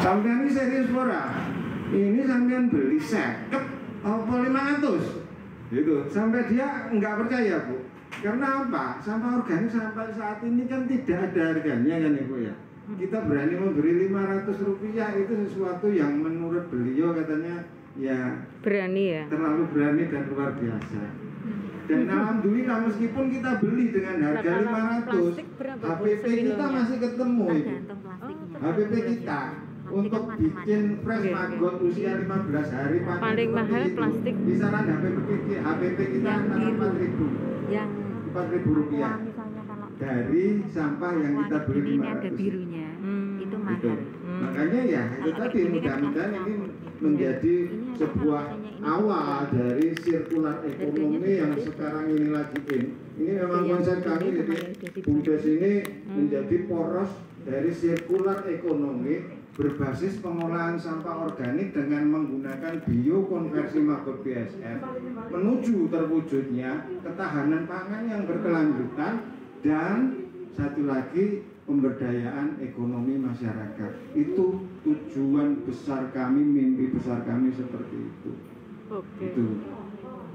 Sampean ini serius ora? Ini sampean beli seket apa 500? Gitu. Sampai dia nggak percaya, Bu. Karena apa? Sampah organik sampai saat ini kan tidak ada harganya kan Ibu ya. Kita berani memberi 500 rupiah itu sesuatu yang menurut beliau katanya ya berani ya. Terlalu berani dan luar biasa. Dan alhamdulillah meskipun kita beli dengan harga 500, HPP kita masih ketemu Ibu. HPP kita untuk bikin fresh maggot usia 15 hari paling mahal plastik. Kisaran HPP kita antara 4.000. Yang 4.000 rupiah. Dari sampah yang kita beli 500. Ini ada birunya. Itu mahal. Makanya ya itu tadi mudah-mudahan ini menjadi sebuah awal dari sirkular ekonomi yang sekarang ini lagi ini memang konsep kami. Jadi BUMDes ini menjadi poros dari sirkular ekonomi berbasis pengolahan sampah organik dengan menggunakan biokonversi maggot BSF menuju terwujudnya ketahanan pangan yang berkelanjutan dan satu lagi pemberdayaan ekonomi masyarakat. Itu tujuan besar kami, mimpi besar kami seperti itu. Oke. Itu.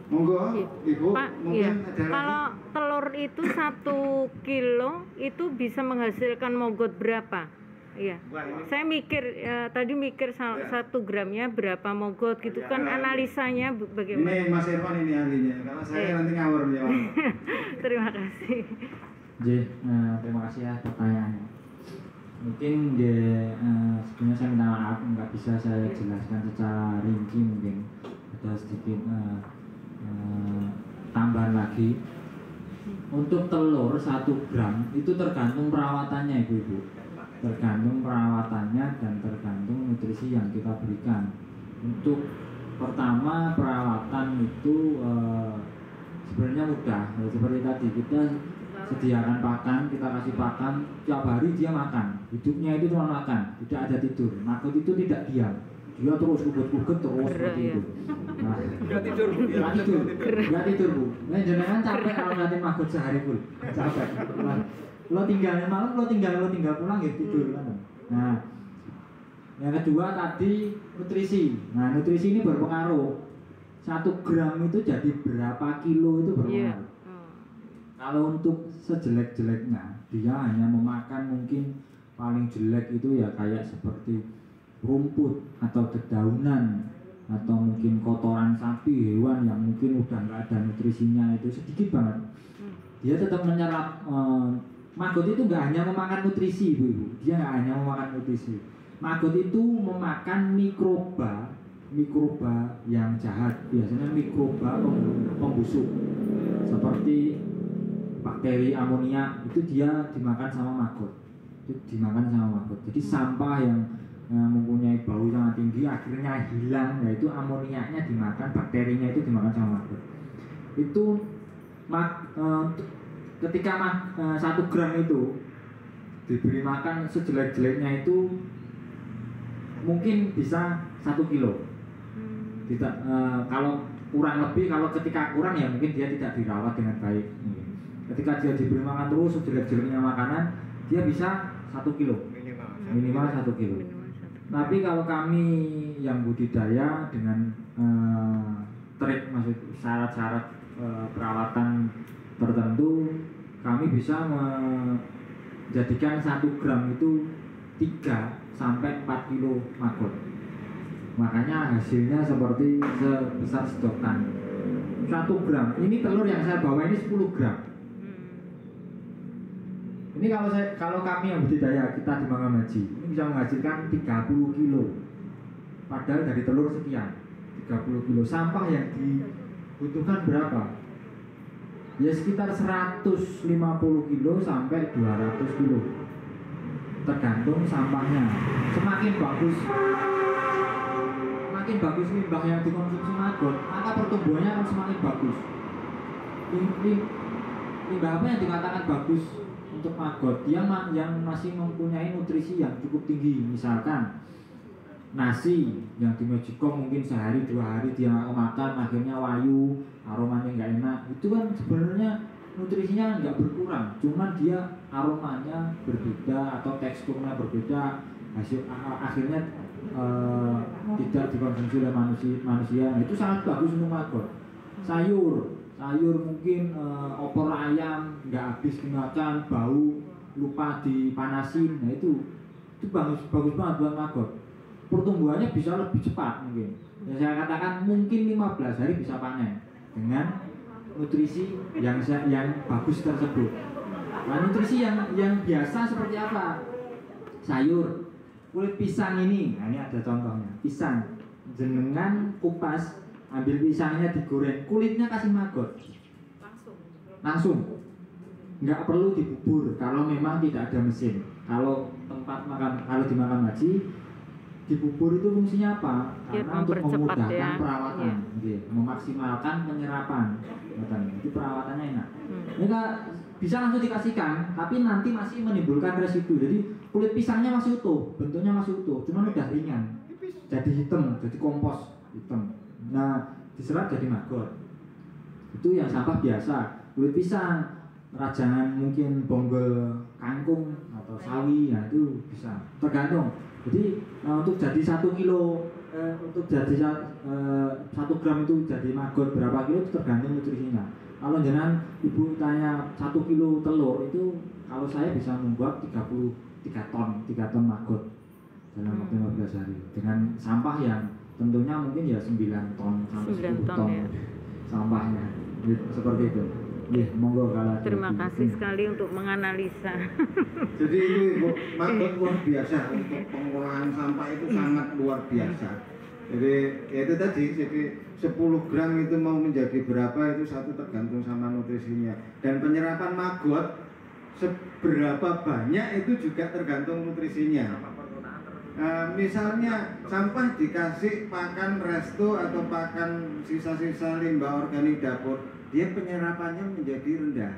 Monggo, Ibu. Pak, mungkin iya. ada Kalau lagi? telur itu 1 kilo itu bisa menghasilkan mogot berapa? Iya. Saya mikir tadi mikir 1 gramnya berapa mogot gitu Ya, kan analisanya bagaimana? Ini Mas Irfan ini ahlinya. Kalau saya nanti ngawur jawab. Terima kasih. Terima kasih ya pertanyaannya. Mungkin sebenarnya saya minta maaf nggak bisa saya jelaskan secara rinci, mungkin ada sedikit tambahan lagi. Untuk telur 1 gram itu tergantung perawatannya Ibu-ibu, tergantung perawatannya dan tergantung nutrisi yang kita berikan. Untuk pertama perawatan itu sebenarnya mudah, seperti tadi kita sediakan pakan, kita kasih pakan tiap hari dia makan, hidupnya itu cuma makan, tidak ada tidur. Maggot itu tidak diam, dia terus ugut-ugut terus seperti itu. Nah, nggak tidur Bu. Nah, jangan capek kalau ngeliatin maggot sehari full, capek. Nah, lo tinggalnya malam, lo tinggal pulang ya tidur kan. Nah, yang kedua tadi nutrisi. Nah, nutrisi ini berpengaruh. 1 gram itu jadi berapa kilo itu berpengaruh. Kalau untuk sejelek-jeleknya, dia hanya memakan mungkin paling jelek itu ya kayak seperti rumput atau dedaunan atau mungkin kotoran sapi, hewan yang mungkin udah nggak ada nutrisinya, itu sedikit banget. Dia tetap menyerap. Maggot itu nggak hanya memakan nutrisi, Ibu. Dia nggak hanya memakan nutrisi. Maggot itu memakan mikroba yang jahat, biasanya mikroba pembusuk seperti bakteri amonia, itu dia dimakan sama maggot. Jadi sampah yang mempunyai bau sangat tinggi akhirnya hilang, yaitu amoniaknya dimakan, bakterinya itu dimakan sama maggot. Itu ketika 1 gram itu diberi makan sejelek-jeleknya itu mungkin bisa 1 kilo. Kalau kurang lebih, kalau ketika kurang ya mungkin dia tidak dirawat dengan baik. Ketika dia diberi makan terus sejelek-jeleknya makanan, dia bisa 1 kilo minimal 1 kilo. Tapi kalau kami yang budidaya dengan trik, maksud syarat-syarat perawatan tertentu, kami bisa menjadikan 1 gram itu 3 sampai 4 kilo maggot. Makanya hasilnya seperti sebesar sedotan. 1 gram, ini telur yang saya bawa ini 10 gram. Ini kalau kami yang budidaya kita di Mangga Maji, ini bisa menghasilkan 30 kilo. Padahal dari telur sekian, 30 kilo. Sampah yang dibutuhkan berapa? Ya sekitar 150 kilo sampai 200 kilo. Tergantung sampahnya. Semakin bagus limbah yang dikonsumsi maggot, maka pertumbuhannya akan semakin bagus. Limbah apa yang dikatakan bagus untuk maggot? Dia yang masih mempunyai nutrisi yang cukup tinggi. Misalkan nasi yang di Magicom mungkin sehari 2 hari dia nggak makan, akhirnya wayu, aromanya nggak enak. Itu kan sebenarnya nutrisinya nggak berkurang, cuman dia aromanya berbeda atau teksturnya berbeda, akhirnya tidak dikonsumsi oleh manusia. Nah, itu sangat bagus untuk maggot. Sayur mungkin opor ayam nggak habis dimakan, bau, lupa dipanasin. Nah itu bagus banget buat maggot. Pertumbuhannya bisa lebih cepat mungkin. Ya, saya katakan mungkin 15 hari bisa panen dengan nutrisi yang bagus tersebut. Nah, nutrisi yang biasa seperti apa? Sayur, kulit pisang ini, nah ini ada contohnya. Pisang, jenengan kupas, ambil pisangnya digoreng, kulitnya kasih maggot. Langsung. Nggak perlu dibubur kalau memang tidak ada mesin. Kalau dimakan haji, dibubur itu fungsinya apa? Karena untuk memudahkan perawatan, memaksimalkan penyerapan. Jadi perawatannya enak. Mereka bisa langsung dikasihkan, tapi nanti masih menimbulkan residu. Jadi kulit pisangnya masih utuh, bentuknya masih utuh, cuma udah ringan, jadi hitam, jadi kompos hitam. Nah, diserap jadi maggot. Itu yang sampah biasa, kulit pisang, rajangan mungkin bonggol kangkung atau sawi, ya itu bisa. Tergantung. Jadi untuk jadi 1 kilo, untuk jadi 1 gram itu jadi maggot berapa kilo itu tergantung nutrisinya. Kalau jangan ibu tanya 1 kilo telur itu, kalau saya bisa membuat 3 ton maggot dalam waktu 15 hari dengan sampah yang tentunya mungkin ya 9 ton sampai 10 ton ya. Sampahnya seperti itu. Monggo kalau terima kasih sekali untuk menganalisa. Jadi ini Ibu, maggot luar biasa untuk pengolahan sampah itu sangat luar biasa. Jadi ya itu tadi, jadi 10 gram itu mau menjadi berapa itu satu tergantung sama nutrisinya. Dan penyerapan maggot seberapa banyak itu juga tergantung nutrisinya. Misalnya sampah dikasih pakan resto atau pakan sisa-sisa limbah organik dapur, dia penyerapannya menjadi rendah.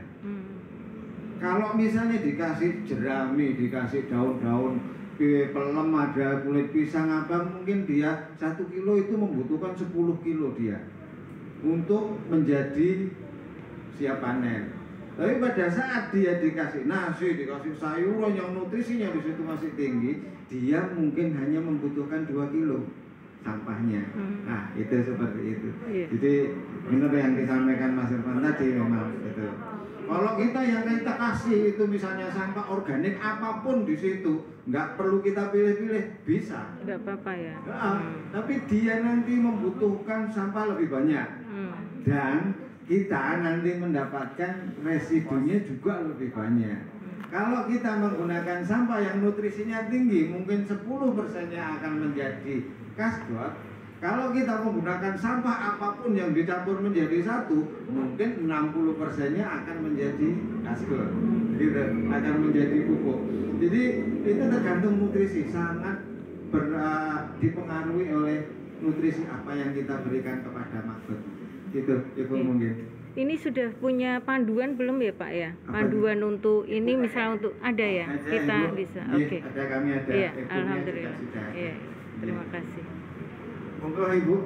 Kalau misalnya dikasih jerami, dikasih daun-daun, pelem, ada kulit pisang apa, mungkin dia 1 kilo itu membutuhkan 10 kilo dia untuk menjadi siap panen. Tapi pada saat dia dikasih nasi, dikasih sayuran yang nutrisinya di situ masih tinggi, dia mungkin hanya membutuhkan 2 kilo sampahnya. Nah, itu seperti itu. Jadi benar yang disampaikan Mas Irfan tadi memang itu. Kalau kita yang kita kasih itu misalnya sampah organik apapun di situ, nggak perlu kita pilih-pilih, bisa. Nggak apa-apa ya. Tapi dia nanti membutuhkan sampah lebih banyak. Dan kita nanti mendapatkan residunya juga lebih banyak. Kalau kita menggunakan sampah yang nutrisinya tinggi, mungkin 10%-nya akan menjadi kasbot. Kalau kita menggunakan sampah apapun yang dicampur menjadi satu, mungkin 60%-nya akan menjadi kasbot, gitu, akan menjadi pupuk. Jadi itu tergantung nutrisi, sangat dipengaruhi oleh nutrisi apa yang kita berikan kepada maggot. Gitu, Ibu mungkin. Ini sudah punya panduan belum ya Pak ya? Panduan untuk ini misalnya untuk ada ya? Kita Ibu, bisa. Oke. Ada, kami ada. Iya, alhamdulillah. Iya, terima kasih. Monggo Ibu.